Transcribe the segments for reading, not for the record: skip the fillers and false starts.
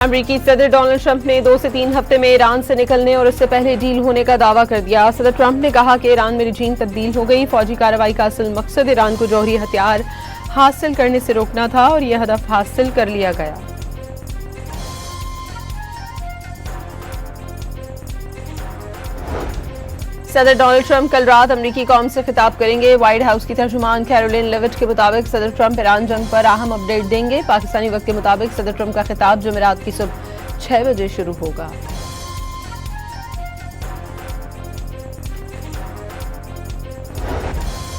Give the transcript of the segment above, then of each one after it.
अमेरिकी सदर Donald Trump ने 2 से 3 हफ्ते में ईरान से निकलने और इससे पहले डील होने का दावा कर दिया। सदर ट्रंप ने कहा कि ईरान में रजीम तब्दील हो गई। फौजी कार्रवाई का असल मकसद ईरान को जौहरी हथियार हासिल करने से रोकना था और यह हदफ हासिल कर लिया गया। सदर डोनाल्ड ट्रंप कल रात अमेरिकी कौम से खिताब करेंगे। व्हाइट हाउस की तर्जुमान कैरोलिन लेविट के मुताबिक सदर ट्रंप ईरान जंग पर अहम अपडेट देंगे। पाकिस्तानी वक्त के मुताबिक सदर ट्रंप का खिताब जुमेरात की सुबह 6 बजे शुरू होगा।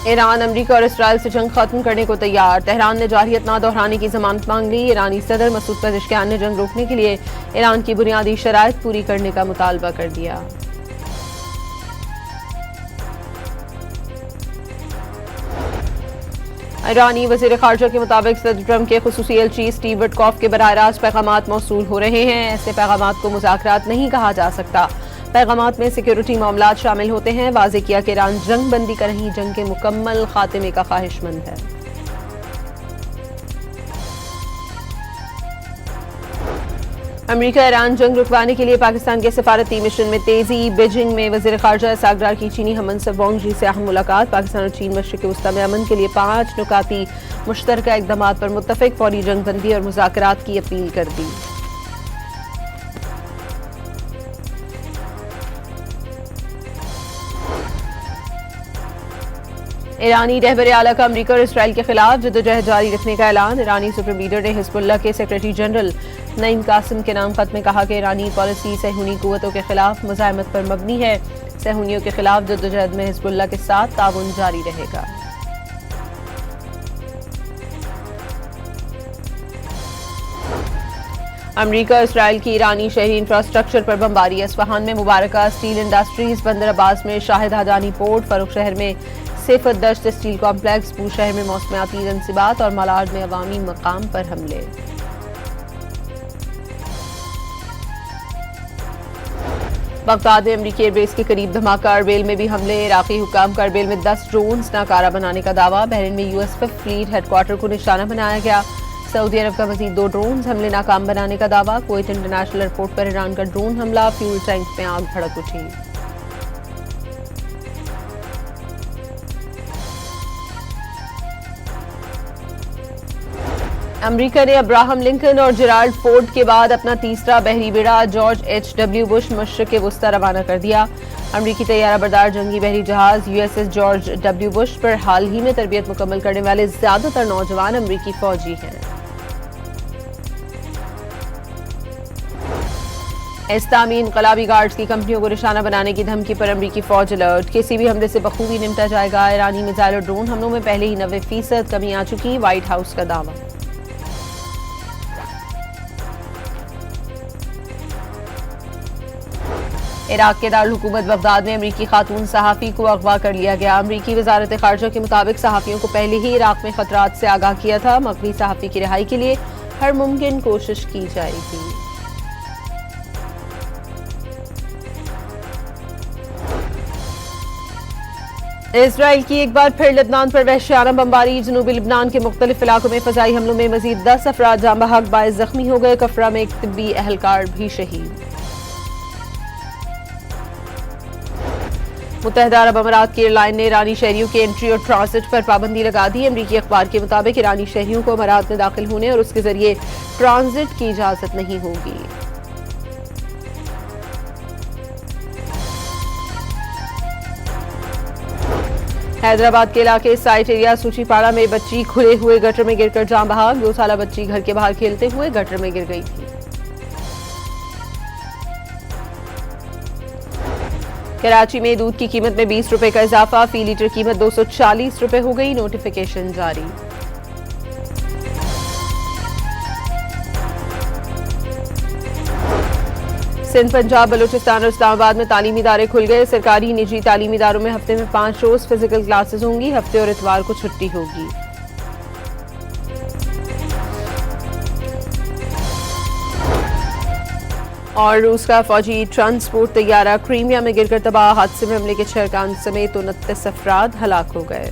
ईरान अमेरिका और इसराइल से जंग खत्म करने को तैयार। तेहरान ने जारहियत ना दोहराने की जमानत मांग ली। ईरानी सदर मसूद पेज़ेश्कियान ने जंग रोकने के लिए ईरान की बुनियादी शराइत पूरी करने का मुतालबा कर दिया। ईरानी वज़ीर ख़ारजा के मुताबिक सदर ट्रंप के खुसूसी एलची स्टीव विटकॉफ के बराह रास्त पैगामात मौसूल हो रहे हैं। ऐसे पैगामात को मुज़ाकरात नहीं कहा जा सकता। पैगामात में सिक्योरिटी मामलात शामिल होते हैं। वाज़ेह किया कि ईरान जंग बंदी का नहीं, जंग के मुकम्मल खात्मे का ख्वाहिशमंद है। अमेरिका ईरान जंग रुकवाने के लिए पाकिस्तान के सफारती मिशन में तेजी। बीजिंग में वज़ीर ख़ारजा सागरार की चीनी हममंसब वांग जी से अहम मुलाकात। पाकिस्तान और चीन मशरिक़ वस्ता में अमन के लिए 5 नुकाती मुश्तरका इक़दामात पर मुत्तफ़िक़। फौरी जंग बंदी और मुज़ाकरात की अपील कर दी। ईरानी रहबर आला का अमेरिका और इसराइल के खिलाफ जद्दोजहद जारी रखने का ऐलान। ईरानी सुप्रीम लीडर ने हिज़्बुल्लाह के सेक्रेटरी जनरल नईम कासिम के नाम खत में कहा कि ईरानी पॉलिसी सहूनी कुव्वतों के खिलाफ मुज़ाहमत पर मबनी है। सहूनियों के खिलाफ जद्दोजहद में हिज़्बुल्लाह के साथ ताउन जारी रहेगा। अमेरिका और इसराइल की ईरानी शहरी इंफ्रास्ट्रक्चर पर बमबारी। अस्फहान में मुबारका स्टील इंडस्ट्रीज, बंदर अब्बास में शाहिद हादानी पोर्ट, फरुख शहर में सेफत दश्त स्टील कॉम्प्लेक्स, बूर शहर में मौसमियाती तनसीबात और मलाड में अवामी मकाम पर हमले। बगदाद में अमेरिकी एयरबेस के करीब धमाका। अरबेल में भी हमले। इराकी हुक्काम का अरबेल में 10 ड्रोन्स नाकारा बनाने का दावा। बहरीन में US 5th फ्लीट हेडक्वार्टर को निशाना बनाया गया। सऊदी अरब का मजीद 2 ड्रोन्स हमले नाकाम बनाने का दावा। कुवैत इंटरनेशनल एयरपोर्ट पर ईरान का ड्रोन हमला। फ्यूल टैंक में आग भड़क उठी। अमेरिका ने अब्राहम लिंकन और जेराल्ड फोर्ड के बाद अपना तीसरा बहरी बेड़ा जॉर्ज H.W. बुश मशरिक़ वस्ता रवाना कर दिया। अमेरिकी तैयारा बरदार जंगी बहरी जहाज USS जॉर्ज W. बुश पर हाल ही में तरबियत मुकम्मल करने वाले ज्यादातर नौजवान अमेरिकी फौजी हैं। इस्लामी इनकलाबी गार्ड्स की कंपनियों को निशाना बनाने की धमकी पर अमेरिकी फौज अलर्ट। किसी भी हमले से बखूबी निपटा जाएगा। ईरानी मिसाइल और ड्रोन हमलों में पहले ही 90% कमी आ चुकी। व्हाइट हाउस का दावा। इराक के दारुल हुकूमत बगदाद में अमेरिकी खातून सहाफ़ी को अगवा कर लिया गया। अमेरिकी वज़ारत ख़ारजा के मुताबिक सहाफ़ियों को पहले ही इराक में खतरात से आगाह किया था। मगवी सहाफ़ी की रिहाई के लिए हर मुमकिन कोशिश की जाएगी। इसराइल की एक बार फिर लेबनान पर वहशियाना बमबारी। जनूबी लेबनान के मुख्तलिफ इलाकों में फ़ज़ाई हमलों में मज़ीद 10 अफराद जाँ बहक, 22 जख्मी हो गए। कफरा में एक तिब्बी एहलकार भी शहीद। मुत्तहिदा अरब अमारात की एयरलाइन ने ईरानी शहरियों के एंट्री और ट्रांजिट पर पाबंदी लगा दी। अमेरिकी अखबार के मुताबिक ईरानी शहरियों को अमारात में दाखिल होने और उसके जरिए ट्रांजिट की इजाजत नहीं होगी। हैदराबाद के इलाके साइट एरिया सूचीपाड़ा में बच्ची खुले हुए गटर में गिरकर जाँ बहक। 2 साला बच्ची घर के बाहर खेलते हुए गटर में गिर गई थी। कराची में दूध की कीमत में 20 रुपए का इजाफा। फी लीटर कीमत 240 रुपए हो गई। नोटिफिकेशन जारी। सिंध, पंजाब, बलूचिस्तान और इस्लामाबाद में तालीमी इदारे खुल गए। सरकारी निजी तालीमी इदारों में हफ्ते में 5 रोज फिजिकल क्लासेस होंगी। हफ्ते और इतवार को छुट्टी होगी। और रूस का फौजी ट्रांसपोर्ट तैयारा क्रीमिया में गिरकर तबाह। हादसे में हमले के 6 अरकान समेत 29 अफराद हलाक हो गए।